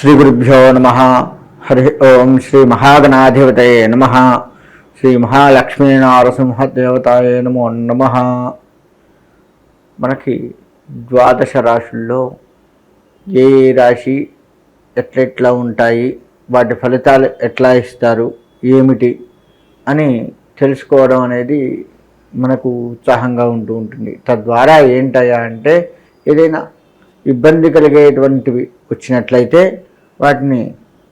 శ్రీ గురుభ్యో నమ. హరి ఓం. శ్రీ మహాగణాధిపతయే నమ. శ్రీ మహాలక్ష్మీనారసింహదేవతాయే నమో నమ. మనకి ద్వాదశ రాశుల్లో ఏ రాశి ఎట్లెట్లా ఉంటాయి, వాటి ఫలితాలు ఎట్లా ఇస్తారు, ఏమిటి అని తెలుసుకోవడం అనేది మనకు ఉత్సాహంగా ఉంటుంది. తద్వారా ఏంటయ్యా అంటే, ఏదైనా ఇబ్బంది కలిగేటువంటివి వచ్చినట్లయితే వాటిని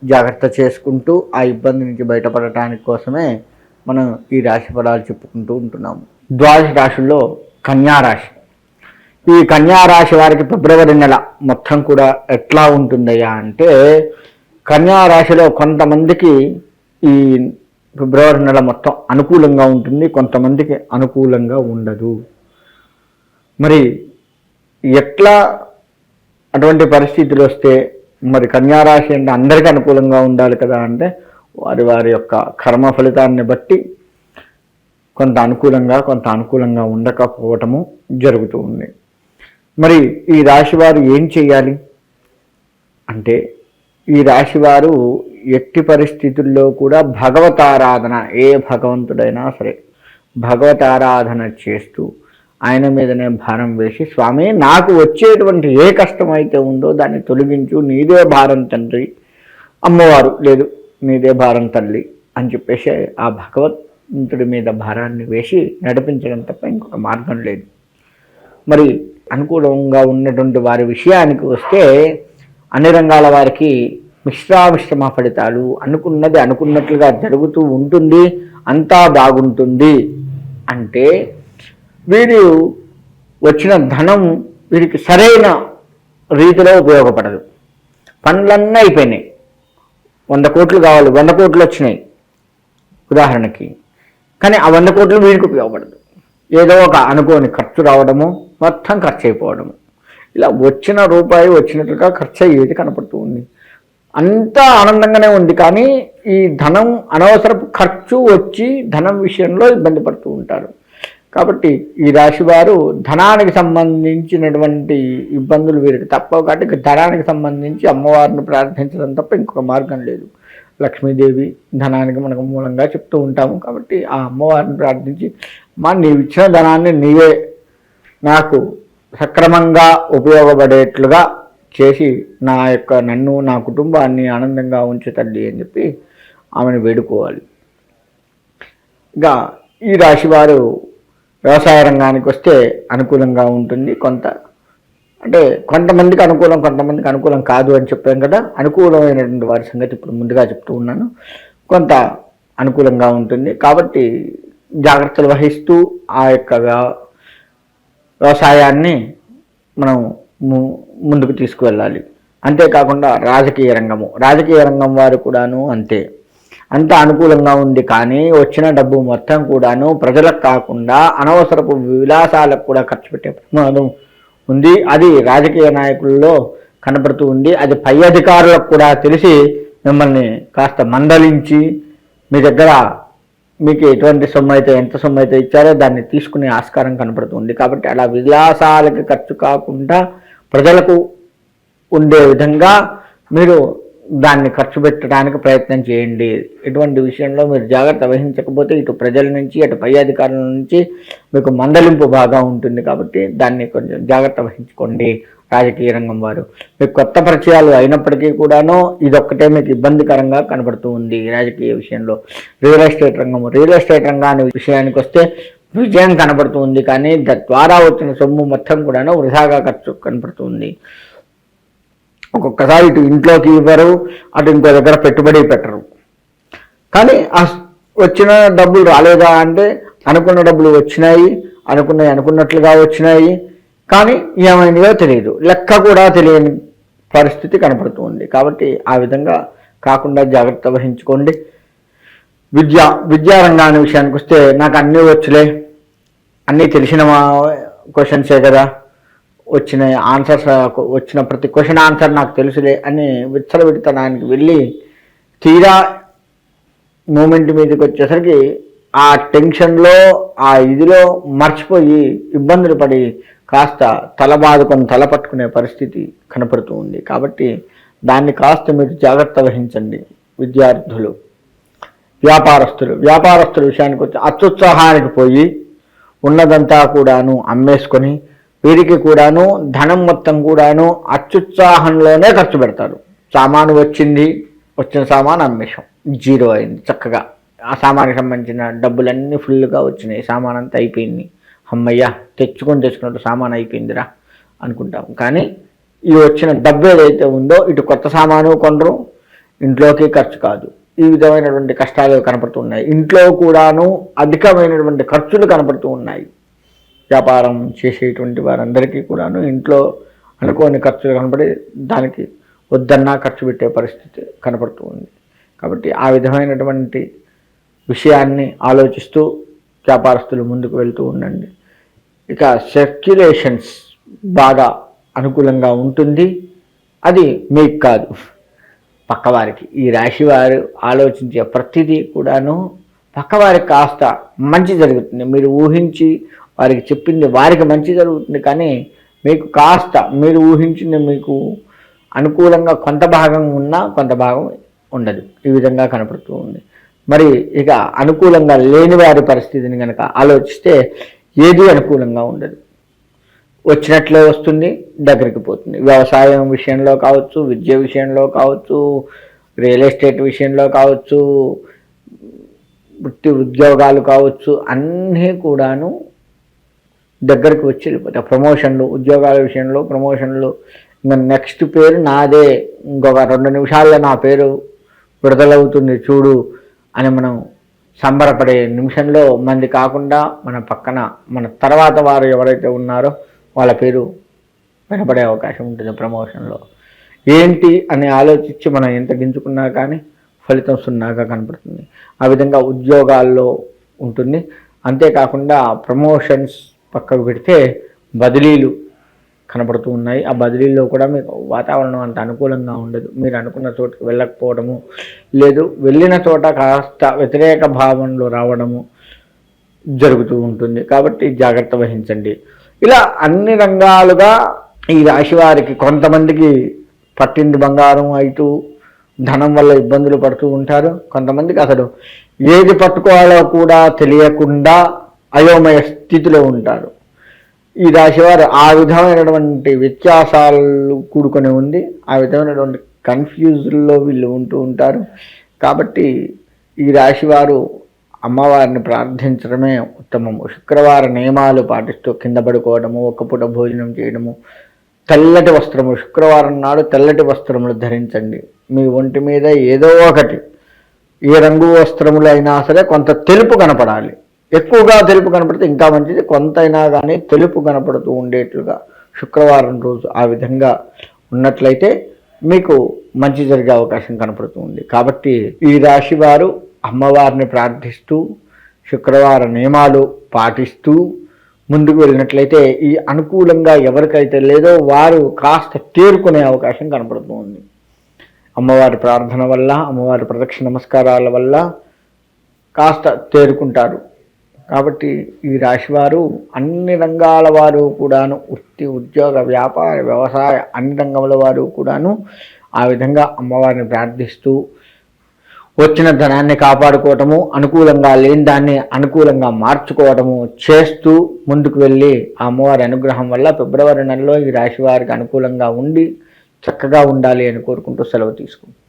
జాగ్రత్త చేసుకుంటూ ఆ ఇబ్బంది నుంచి బయటపడటానికి కోసమే మనం ఈ రాశి ఫలాలు చెప్పుకుంటూ ఉంటున్నాము. ద్వాదశ రాశుల్లో కన్యారాశి. ఈ కన్యారాశి వారికి ఫిబ్రవరి నెల మొత్తం కూడా ఎట్లా ఉంటుందయ్యా అంటే, కన్యారాశిలో కొంతమందికి ఈ ఫిబ్రవరి నెల మొత్తం అనుకూలంగా ఉంటుంది, కొంతమందికి అనుకూలంగా ఉండదు. మరి ఎట్లా అటువంటి పరిస్థితులు వస్తే, మరి కన్యారాశి అంటే అందరికీ అనుకూలంగా ఉండాలి కదా అంటే, వారి వారి యొక్క కర్మ ఫలితాన్ని బట్టి కొంత అనుకూలంగా ఉండకపోవటము జరుగుతూ ఉంది. మరి ఈ రాశి వారు ఏం చేయాలి అంటే, ఈ రాశి వారు ఎట్టి పరిస్థితుల్లో కూడా భగవతారాధన, ఏ భగవంతుడైనా సరే భగవతారాధన చేస్తూ ఆయన మీదనే భారం వేసి, స్వామి నాకు వచ్చేటువంటి ఏ కష్టం అయితే ఉందో దాన్ని తొలగించు, నీదే భారం తండ్రి, అమ్మవారు లేదు నీదే భారం తల్లి అని చెప్పేసి ఆ భగవంతుడి మీద భారాన్ని వేసి నడిపించడం తప్ప ఇంకొక మార్గం లేదు. మరి అనుకూలంగా ఉన్నటువంటి వారి విషయానికి వస్తే, అన్ని రంగాల వారికి మిశ్రమ ఫలితాలు, అనుకున్నది అనుకున్నట్లుగా జరుగుతూ ఉంటుంది, అంతా బాగుంటుంది. అంటే వీరు వచ్చిన ధనం వీరికి సరైన రీతిలో ఉపయోగపడదు. పనులన్నీ అయిపోయినాయి, 100 కోట్లు కావాలి, 100 కోట్లు వచ్చినాయి ఉదాహరణకి, కానీ ఆ 100 కోట్లు వీరికి ఉపయోగపడదు. ఏదో ఒక అనుకోని ఖర్చు రావడము, మొత్తం ఖర్చు అయిపోవడము, ఇలా వచ్చిన రూపాయి వచ్చినట్లుగా ఖర్చు అయ్యేది కనపడుతూ ఉంది. అంతా ఆనందంగానే ఉంది, కానీ ఈ ధనం అనవసరపు ఖర్చు వచ్చి ధనం విషయంలో ఇబ్బంది పడుతూ ఉంటారు. కాబట్టి ఈ రాశి వారు ధనానికి సంబంధించినటువంటి ఇబ్బందులు వీరికి తప్పవు. కాబట్టి ధనానికి సంబంధించి అమ్మవారిని ప్రార్థించడం తప్ప ఇంకొక మార్గం లేదు. లక్ష్మీదేవి ధనానికి మనకు మూలంగా చెప్తూ ఉంటాము. కాబట్టి ఆ అమ్మవారిని ప్రార్థించి, నీవు ఇచ్చిన ధనాన్ని నీవే నాకు సక్రమంగా ఉపయోగపడేట్లుగా చేసి నన్ను నా కుటుంబాన్ని ఆనందంగా ఉంచు తల్లి అని చెప్పి ఆమెను వేడుకోవాలి. ఇంకా ఈ రాశి వారు వ్యవసాయ రంగానికి వస్తే అనుకూలంగా ఉంటుంది. అంటే కొంతమందికి అనుకూలం, కొంతమందికి అనుకూలం కాదు అని చెప్పాం కదా. అనుకూలమైనటువంటి వారి సంగతి ఇప్పుడు ముందుగా చెప్తూ ఉన్నాను. కొంత అనుకూలంగా ఉంటుంది, కాబట్టి జాగ్రత్తలు వహిస్తూ ఆ యొక్క వ్యవసాయాన్ని మనం ముందుకు తీసుకువెళ్ళాలి. అంతేకాకుండా రాజకీయ రంగం వారు కూడాను అంతే, అంత అనుకూలంగా ఉంది. కానీ వచ్చిన డబ్బు మొత్తం కూడాను ప్రజలకు కాకుండా అనవసరపు విలాసాలకు కూడా ఖర్చు పెట్టే ప్రమాదం ఉంది. అది రాజకీయ నాయకుల్లో కనపడుతూ ఉంది. అది పై అధికారులకు కూడా తెలిసి మిమ్మల్ని కాస్త మందలించి మీ దగ్గర మీకు ఎటువంటి సొమ్ము అయితే, ఎంత సొమ్ము అయితే ఇచ్చారో దాన్ని తీసుకునే ఆస్కారం కనపడుతుంది. కాబట్టి అలా విలాసాలకి ఖర్చు కాకుండా ప్రజలకు ఉండే విధంగా మీరు దాన్ని ఖర్చు పెట్టడానికి ప్రయత్నం చేయండి. ఎటువంటి విషయంలో మీరు జాగ్రత్త వహించకపోతే ఇటు ప్రజల నుంచి అటు పై అధికారుల నుంచి మీకు మందలింపు బాగా ఉంటుంది. కాబట్టి దాన్ని కొంచెం జాగ్రత్త వహించుకోండి. రాజకీయ రంగం వారు మీకు కొత్త పరిచయాలు అయినప్పటికీ కూడాను ఇదొక్కటే మీకు ఇబ్బందికరంగా కనబడుతూ ఉంది. రాజకీయ విషయంలో రియల్ ఎస్టేట్ రంగాన్ని విషయానికి వస్తే విజయం కనబడుతూ ఉంది, కానీ ద్వారా వచ్చిన సొమ్ము మొత్తం కూడాను వృధాగా ఖర్చు కనబడుతుంది. ఒక్కొక్కసారి ఇటు ఇంట్లోకి ఇవ్వరు, అటు ఇంకో దగ్గర పెట్టుబడి పెట్టరు. కానీ వచ్చిన డబ్బులు రాలేదా అంటే, అనుకున్న డబ్బులు వచ్చినాయి, అనుకున్నట్లుగా వచ్చినాయి, కానీ ఏమైందో తెలియదు, లెక్క కూడా తెలియని పరిస్థితి కనపడుతుంది. కాబట్టి ఆ విధంగా కాకుండా జాగ్రత్త వహించుకోండి. విద్యారంగాన్ని విషయానికి వస్తే, నాకు అన్నీ వచ్చులే, అన్నీ తెలిసిన క్వశ్చన్సే కదా, వచ్చిన ఆన్సర్స్, వచ్చిన ప్రతి క్వశ్చన్ ఆన్సర్ నాకు తెలుసులే అని విచ్చలవిడితనానికి వెళ్ళి తీరా మూమెంట్ మీదకి వచ్చేసరికి ఆ టెన్షన్లో ఆ ఇదిలో మర్చిపోయి ఇబ్బందులు పడి కాస్త తల బాదుకొని తల పట్టుకునే పరిస్థితి కనపడుతూ ఉంది. కాబట్టి దాన్ని కాస్త మీరు జాగ్రత్త వహించండి. విద్యార్థులు, వ్యాపారస్తుల విషయానికి వచ్చి అత్యుత్సాహానికి పోయి ఉన్నదంతా కూడాను అమ్మేసుకొని వీరికి కూడాను ధనం మొత్తం కూడాను అత్యుత్సాహంలోనే ఖర్చు పెడతారు. సామాను వచ్చిన సామాను అమ్మేశాం, జీరో అయింది. చక్కగా ఆ సామానికి సంబంధించిన డబ్బులన్నీ ఫుల్గా వచ్చినాయి, సామాన్ అంతా అయిపోయింది, అమ్మయ్య తెచ్చుకున్నట్టు సామాన్ అయిపోయిందిరా అనుకుంటాం. కానీ ఈ వచ్చిన డబ్బు ఏదైతే ఉందో ఇటు కొత్త సామాను కొనరు, ఇంట్లోకి ఖర్చు కాదు. ఈ విధమైనటువంటి కష్టాలు కనపడుతున్నాయి. ఇంట్లో కూడాను అధికమైనటువంటి ఖర్చులు కనపడుతూ ఉన్నాయి. వ్యాపారం చేసేటువంటి వారందరికీ కూడాను ఇంట్లో అనుకోని ఖర్చులు కనపడి దానికి వద్దన్నా ఖర్చు పెట్టే పరిస్థితి కనపడుతూ ఉంది. కాబట్టి ఆ విధమైనటువంటి విషయాన్ని ఆలోచిస్తూ వ్యాపారస్తులు ముందుకు వెళ్తూ ఉండండి. ఇక సర్క్యులేషన్స్ బాగా అనుకూలంగా ఉంటుంది. అది మీకు కాదు, పక్కవారికి. ఈ రాశి వారు ఆలోచించే ప్రతిదీ కూడాను పక్కవారికి కాస్త మంచి జరుగుతుంది. మీరు ఊహించి వారికి చెప్పింది వారికి మంచి జరుగుతుంది, కానీ మీకు కాస్త మీరు ఊహించింది మీకు అనుకూలంగా కొంత భాగం ఉన్నా కొంత భాగం ఉండదు. ఈ విధంగా కనపడుతూ ఉంది. మరి ఇక అనుకూలంగా లేని వారి పరిస్థితిని కనుక ఆలోచిస్తే ఏది అనుకూలంగా ఉండదు. వచ్చినట్లే వస్తుంది, దగ్గరికి పోతుంది. వ్యవసాయం విషయంలో కావచ్చు, విద్య విషయంలో కావచ్చు, రియల్ ఎస్టేట్ విషయంలో కావచ్చు, వృత్తి ఉద్యోగాలు కావచ్చు, అన్నీ కూడాను దగ్గరికి వచ్చి వెళ్ళిపోతాయి. ప్రమోషన్లు, ఉద్యోగాల విషయంలో ప్రమోషన్లు, ఇంకా నెక్స్ట్ పేరు నాదే, ఇంకొక 2 నిమిషాల్లో నా పేరు విడుదలవుతుంది చూడు అని మనం సంబరపడే నిమిషంలో మంది కాకుండా మన పక్కన మన తర్వాత వారు ఎవరైతే ఉన్నారో వాళ్ళ పేరు వినపడే అవకాశం ఉంటుంది ప్రమోషన్లో. ఏంటి అని ఆలోచించి మనం ఎంత గింజుకున్నా కానీ ఫలితం సున్నాగా కనపడుతుంది. ఆ విధంగా ఉద్యోగాల్లో ఉంటుంది. అంతేకాకుండా ప్రమోషన్స్ పక్కకు పెడితే బదిలీలు కనపడుతూ ఉన్నాయి. ఆ బదిలీల్లో కూడా మీకు వాతావరణం అంత అనుకూలంగా ఉండదు. మీరు అనుకున్న చోటుకు వెళ్ళకపోవడము, లేదు వెళ్ళిన చోట కాస్త వ్యతిరేక భావంలో రావడము జరుగుతూ ఉంటుంది. కాబట్టి జాగ్రత్త వహించండి. ఇలా అన్ని రంగాలుగా ఈ రాశి వారికి కొంతమందికి పట్టింది బంగారం అయితూ ధనం వల్ల ఇబ్బందులు పడుతూ ఉంటారు. కొంతమందికి అసలు ఏది పట్టుకోవాలో కూడా తెలియకుండా అయోమయ స్థితిలో ఉంటారు. ఈ రాశివారు ఆ విధమైనటువంటి వ్యత్యాసాలు కూడుకొని ఉంది. ఆ విధమైనటువంటి కన్ఫ్యూజ్లో వీళ్ళు ఉంటూ ఉంటారు. కాబట్టి ఈ రాశివారు అమ్మవారిని ప్రార్థించడమే ఉత్తమము. శుక్రవార నియమాలు పాటిస్తూ కింద పడుకోవడము, ఒక్కపూట భోజనం చేయడము, తెల్లటి వస్త్రము, శుక్రవారం నాడు తెల్లటి వస్త్రములు ధరించండి. మీ ఒంటి మీద ఏదో ఒకటి, ఏ రంగు వస్త్రములు అయినా సరే కొంత తెలుపు కనపడాలి. ఎక్కువగా తెలుపు కనపడితే ఇంకా మంచిది, కొంతైనా కానీ తెలుపు కనపడుతూ ఉండేట్లుగా శుక్రవారం రోజు ఆ విధంగా ఉన్నట్లయితే మీకు మంచి జరిగే అవకాశం కనపడుతూ ఉంది. కాబట్టి ఈ రాశి వారు అమ్మవారిని ప్రార్థిస్తూ శుక్రవార నియమాలు పాటిస్తూ ముందుకు వెళ్ళినట్లయితే ఈ అనుకూలంగా ఎవరికైతే లేదో వారు కాస్త తేరుకునే అవకాశం కనపడుతూ ఉంది. అమ్మవారి ప్రార్థన వల్ల, అమ్మవారి ప్రదక్షిణ నమస్కారాల వల్ల కాస్త తేరుకుంటారు. కాబట్టి ఈ రాశివారు అన్ని రంగాల వారు కూడాను, వృత్తి ఉద్యోగ వ్యాపార వ్యవసాయ అన్ని రంగముల వారు కూడాను ఆ విధంగా అమ్మవారిని ప్రార్థిస్తూ వచ్చిన ధనాన్ని కాపాడుకోవటము, అనుకూలంగా లేని దాన్ని అనుకూలంగా మార్చుకోవటము చేస్తూ ముందుకు వెళ్ళి ఆ అమ్మవారి అనుగ్రహం వల్ల ఫిబ్రవరి నెలలో ఈ రాశి వారికి అనుకూలంగా ఉండి చక్కగా ఉండాలి అని కోరుకుంటూ సెలవు తీసుకుంటాం.